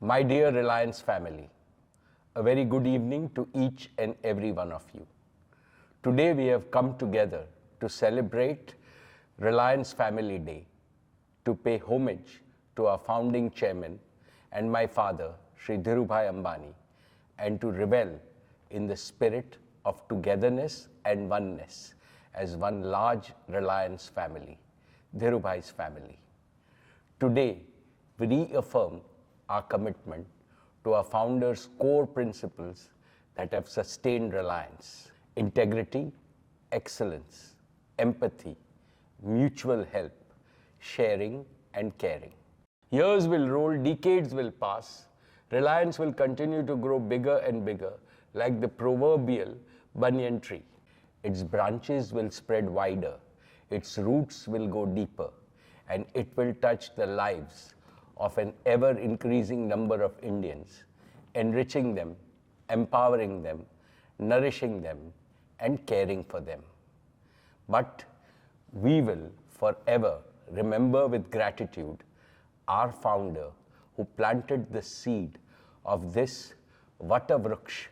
My dear Reliance family, a very good evening to each and every one of you. Today we have come together to celebrate Reliance Family Day, to pay homage to our founding chairman and my father, Shri Dhirubhai Ambani, and to revel in the spirit of togetherness and oneness as one large Reliance family, Dhirubhai's family. Today, we reaffirm our commitment to our founder's core principles that have sustained Reliance: integrity, excellence, empathy, mutual help, sharing and caring. Years will roll, decades will pass. Reliance will continue to grow bigger and bigger, like the proverbial banyan tree. Its branches will spread wider, its roots will go deeper, and it will touch the lives of an ever-increasing number of Indians, enriching them, empowering them, nourishing them, and caring for them. But we will forever remember with gratitude our founder who planted the seed of this Vata Vruksh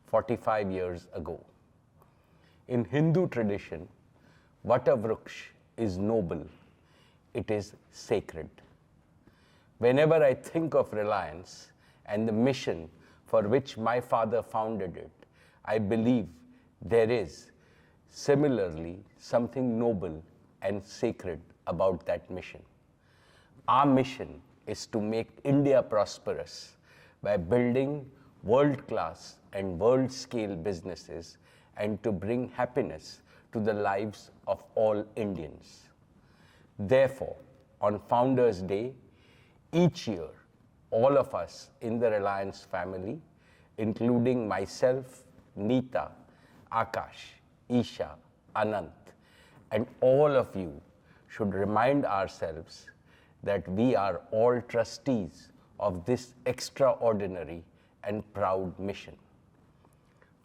45 years ago. In Hindu tradition, Vata Vruksh is noble, it is sacred. Whenever I think of Reliance and the mission for which my father founded it, I believe there is similarly something noble and sacred about that mission. Our mission is to make India prosperous by building world-class and world-scale businesses and to bring happiness to the lives of all Indians. Therefore, on Founders' Day, each year, all of us in the Reliance family, including myself, Neeta, Akash, Isha, Anant, and all of you, should remind ourselves that we are all trustees of this extraordinary and proud mission.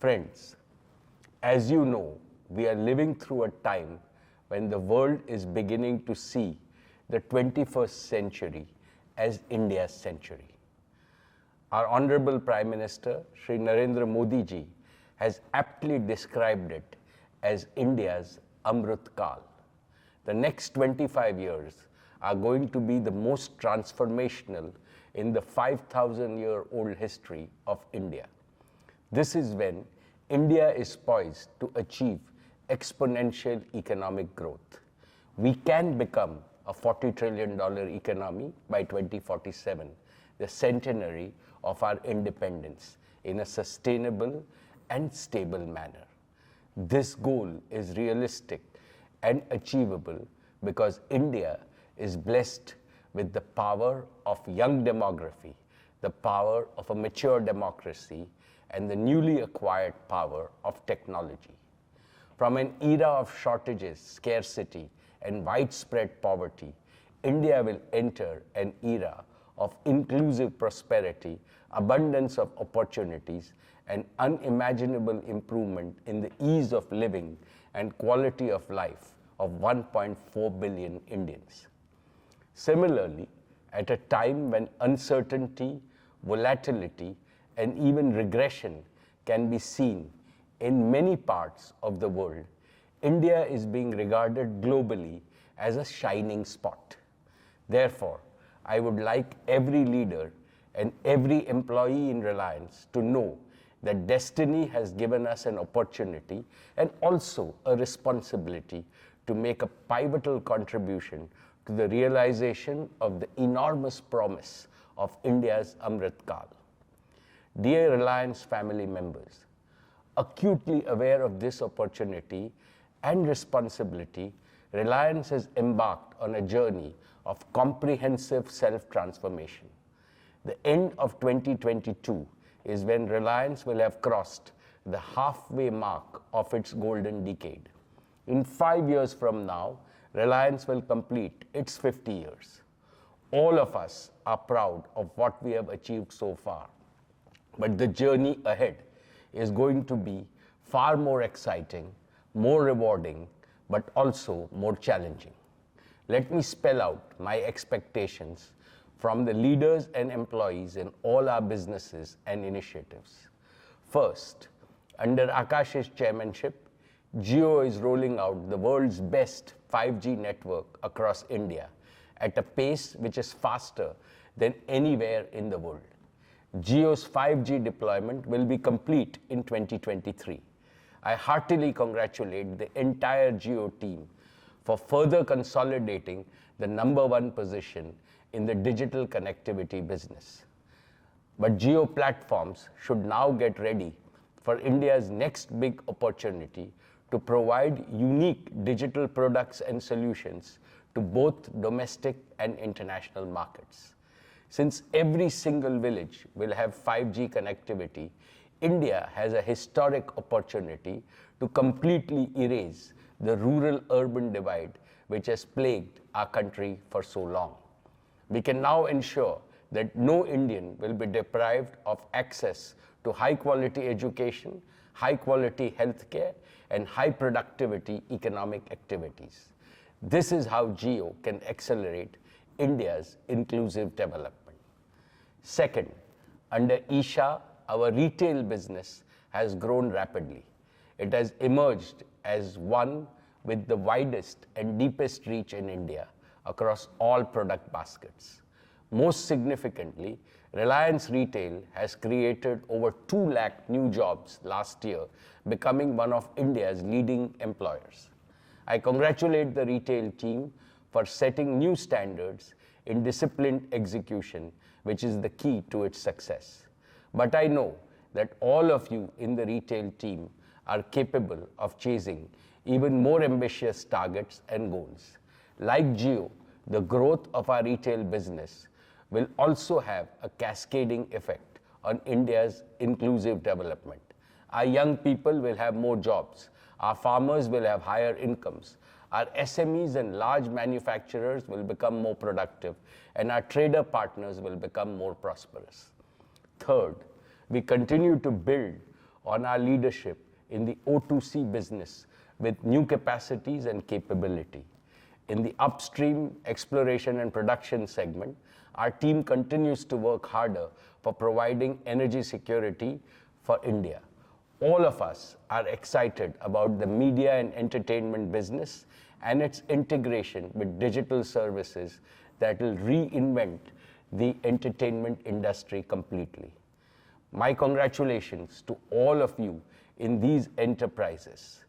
Friends, as you know, we are living through a time when the world is beginning to see the 21st century as India's century. Our Honorable Prime Minister, Shri Narendra Modi ji, has aptly described it as India's Amrit Kal. The next 25 years are going to be the most transformational in the 5,000-year-old history of India. This is when India is poised to achieve exponential economic growth. We can become a $40 trillion economy by 2047, the centenary of our independence, in a sustainable and stable manner. This goal is realistic and achievable because India is blessed with the power of young demography, the power of a mature democracy, and the newly acquired power of technology. From an era of shortages, scarcity, and widespread poverty, India will enter an era of inclusive prosperity, abundance of opportunities, and unimaginable improvement in the ease of living and quality of life of 1.4 billion Indians. Similarly, at a time when uncertainty, volatility, and even regression can be seen in many parts of the world, India is being regarded globally as a shining spot. Therefore, I would like every leader and every employee in Reliance to know that destiny has given us an opportunity and also a responsibility to make a pivotal contribution to the realization of the enormous promise of India's Amrit Kal. Dear Reliance family members, acutely aware of this opportunity and responsibility, Reliance has embarked on a journey of comprehensive self-transformation. The end of 2022 is when Reliance will have crossed the halfway mark of its golden decade. In 5 years from now, Reliance will complete its 50 years. All of us are proud of what we have achieved so far, but the journey ahead is going to be far more exciting, more rewarding, but also more challenging. Let me spell out my expectations from the leaders and employees in all our businesses and initiatives. First, under Akash's chairmanship, Jio is rolling out the world's best 5G network across India at a pace which is faster than anywhere in the world. Jio's 5G deployment will be complete in 2023. I heartily congratulate the entire Jio team for further consolidating the #1 position in the digital connectivity business. But Jio platforms should now get ready for India's next big opportunity to provide unique digital products and solutions to both domestic and international markets. Since every single village will have 5G connectivity, India has a historic opportunity to completely erase the rural-urban divide which has plagued our country for so long. We can now ensure that no Indian will be deprived of access to high-quality education, high-quality healthcare, and high-productivity economic activities. This is how Jio can accelerate India's inclusive development. Second, under Isha, our retail business has grown rapidly. It has emerged as one with the widest and deepest reach in India across all product baskets. Most significantly, Reliance Retail has created over 2 lakh new jobs last year, becoming one of India's leading employers. I congratulate the retail team for setting new standards in disciplined execution, which is the key to its success. But I know that all of you in the retail team are capable of chasing even more ambitious targets and goals. Like Jio, the growth of our retail business will also have a cascading effect on India's inclusive development. Our young people will have more jobs, our farmers will have higher incomes, our SMEs and large manufacturers will become more productive, and our trader partners will become more prosperous. Third, we continue to build on our leadership in the O2C business with new capacities and capability. In the upstream exploration and production segment, our team continues to work harder for providing energy security for India. All of us are excited about the media and entertainment business and its integration with digital services that will reinvent the entertainment industry completely. My congratulations to all of you in these enterprises.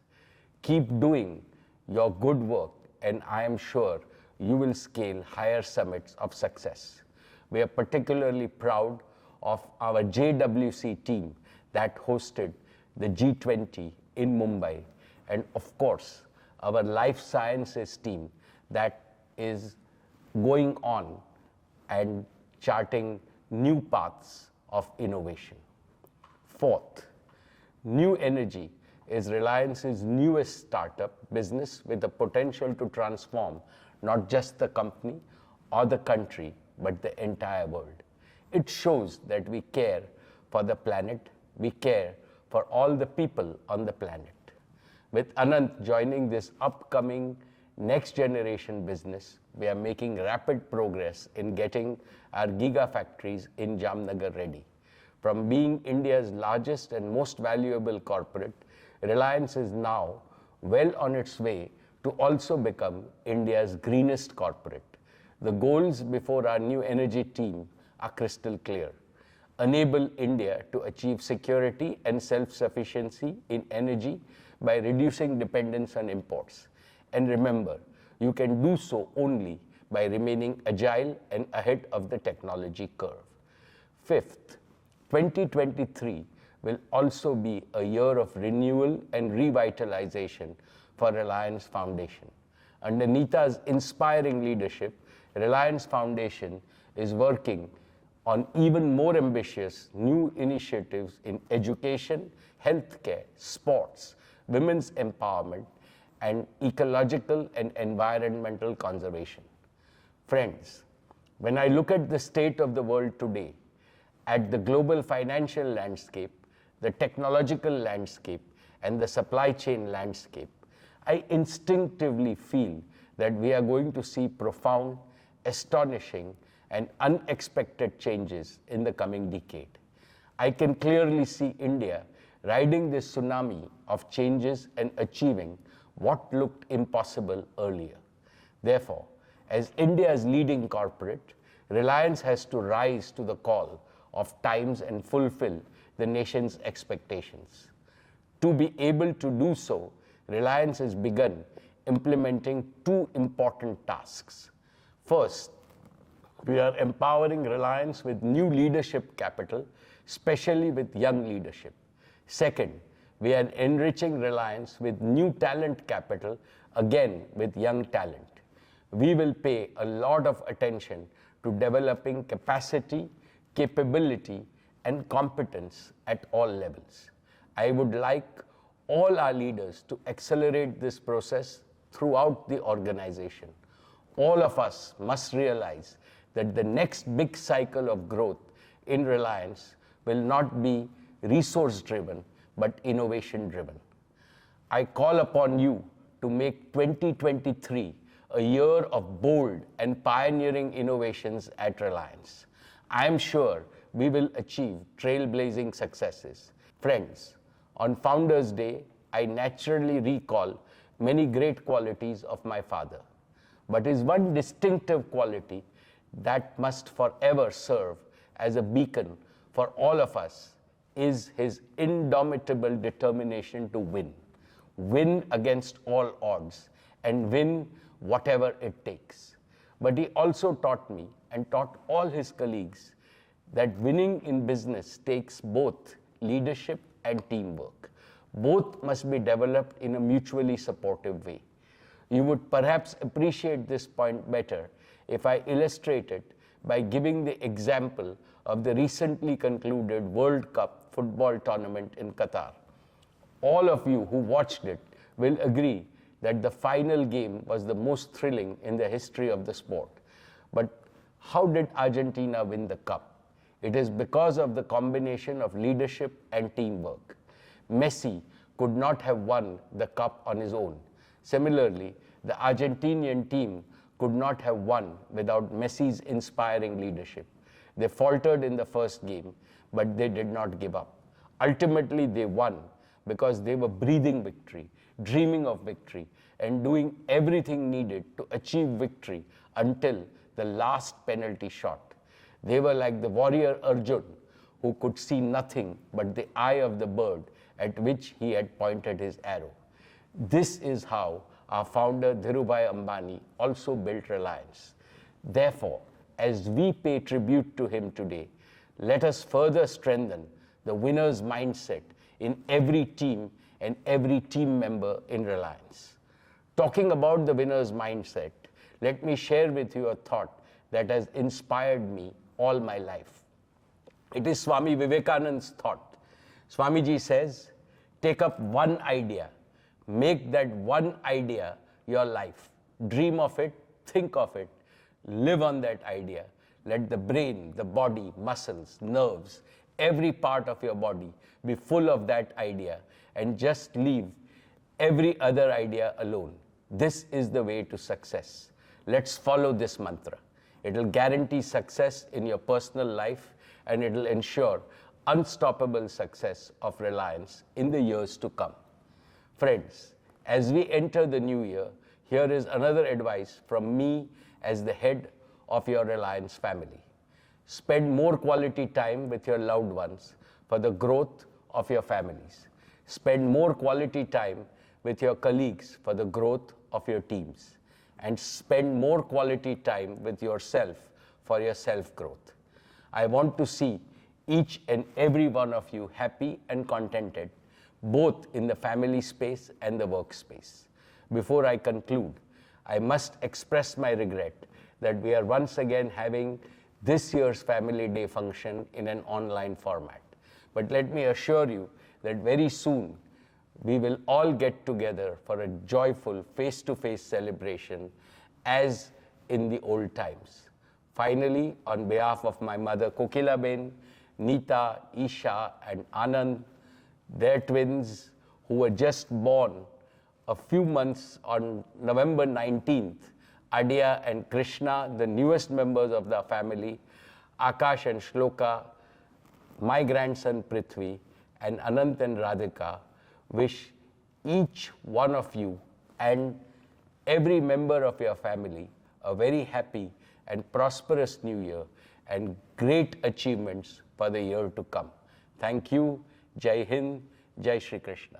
Keep doing your good work, and I am sure you will scale higher summits of success. We are particularly proud of our JWC team that hosted the G20 in Mumbai, and of course, our life sciences team that is going on and charting new paths of innovation. Fourth, New Energy is Reliance's newest startup business with the potential to transform not just the company or the country, but the entire world. It shows that we care for the planet, we care for all the people on the planet. With Anant joining this upcoming next generation business, we are making rapid progress in getting our gigafactories in Jamnagar ready. From being India's largest and most valuable corporate, Reliance is now well on its way to also become India's greenest corporate. The goals before our new energy team are crystal clear. Enable India to achieve security and self-sufficiency in energy by reducing dependence on imports. And remember, you can do so only by remaining agile and ahead of the technology curve. Fifth, 2023 will also be a year of renewal and revitalization for Reliance Foundation. Under Neeta's inspiring leadership, Reliance Foundation is working on even more ambitious new initiatives in education, healthcare, sports, women's empowerment, and ecological and environmental conservation. Friends, when I look at the state of the world today, at the global financial landscape, the technological landscape, and the supply chain landscape, I instinctively feel that we are going to see profound, astonishing, and unexpected changes in the coming decade. I can clearly see India riding this tsunami of changes and achieving what looked impossible earlier. Therefore, as India's leading corporate, Reliance has to rise to the call of times and fulfill the nation's expectations. To be able to do so, Reliance has begun implementing two important tasks. First, we are empowering Reliance with new leadership capital, especially with young leadership. Second, we are enriching Reliance with new talent capital, again with young talent. We will pay a lot of attention to developing capacity, capability, and competence at all levels. I would like all our leaders to accelerate this process throughout the organization. All of us must realize that the next big cycle of growth in Reliance will not be resource-driven, but innovation-driven. I call upon you to make 2023 a year of bold and pioneering innovations at Reliance. I am sure we will achieve trailblazing successes. Friends, on Founders Day, I naturally recall many great qualities of my father. But his one distinctive quality that must forever serve as a beacon for all of us is his indomitable determination to win. Win against all odds and win whatever it takes. But he also taught me and taught all his colleagues that winning in business takes both leadership and teamwork. Both must be developed in a mutually supportive way. You would perhaps appreciate this point better if I illustrate it by giving the example of the recently concluded World Cup football tournament in Qatar. All of you who watched it will agree that the final game was the most thrilling in the history of the sport. But how did Argentina win the cup? It is because of the combination of leadership and teamwork. Messi could not have won the cup on his own. Similarly, the Argentinian team could not have won without Messi's inspiring leadership. They faltered in the first game, but they did not give up. Ultimately, they won because they were breathing victory, dreaming of victory, and doing everything needed to achieve victory until the last penalty shot. They were like the warrior Arjun, who could see nothing but the eye of the bird at which he had pointed his arrow. This is how our founder Dhirubhai Ambani also built Reliance. Therefore, as we pay tribute to him today, let us further strengthen the winner's mindset in every team and every team member in Reliance. Talking about the winner's mindset, let me share with you a thought that has inspired me all my life. It is Swami Vivekananda's thought. Swamiji says, take up one idea, make that one idea your life. Dream of it, think of it, live on that idea. Let the brain, the body, muscles, nerves, every part of your body be full of that idea and just leave every other idea alone. This is the way to success. Let's follow this mantra. It will guarantee success in your personal life and it will ensure unstoppable success of Reliance in the years to come. Friends, as we enter the new year, here is another advice from me as the head of your Reliance family. Spend more quality time with your loved ones for the growth of your families. Spend more quality time with your colleagues for the growth of your teams. And spend more quality time with yourself for your self-growth. I want to see each and every one of you happy and contented, both in the family space and the workspace. Before I conclude, I must express my regret that we are once again having this year's Family Day function in an online format. But let me assure you that very soon we will all get together for a joyful face-to-face celebration as in the old times. Finally, on behalf of my mother Kokilaben, Neeta, Isha and Anand, their twins who were just born a few months on November 19th, Adya and Krishna, the newest members of the family, Akash and Shloka, my grandson Prithvi, and Anant and Radhika, wish each one of you and every member of your family a very happy and prosperous new year and great achievements for the year to come. Thank you. Jai Hind, Jai Shri Krishna.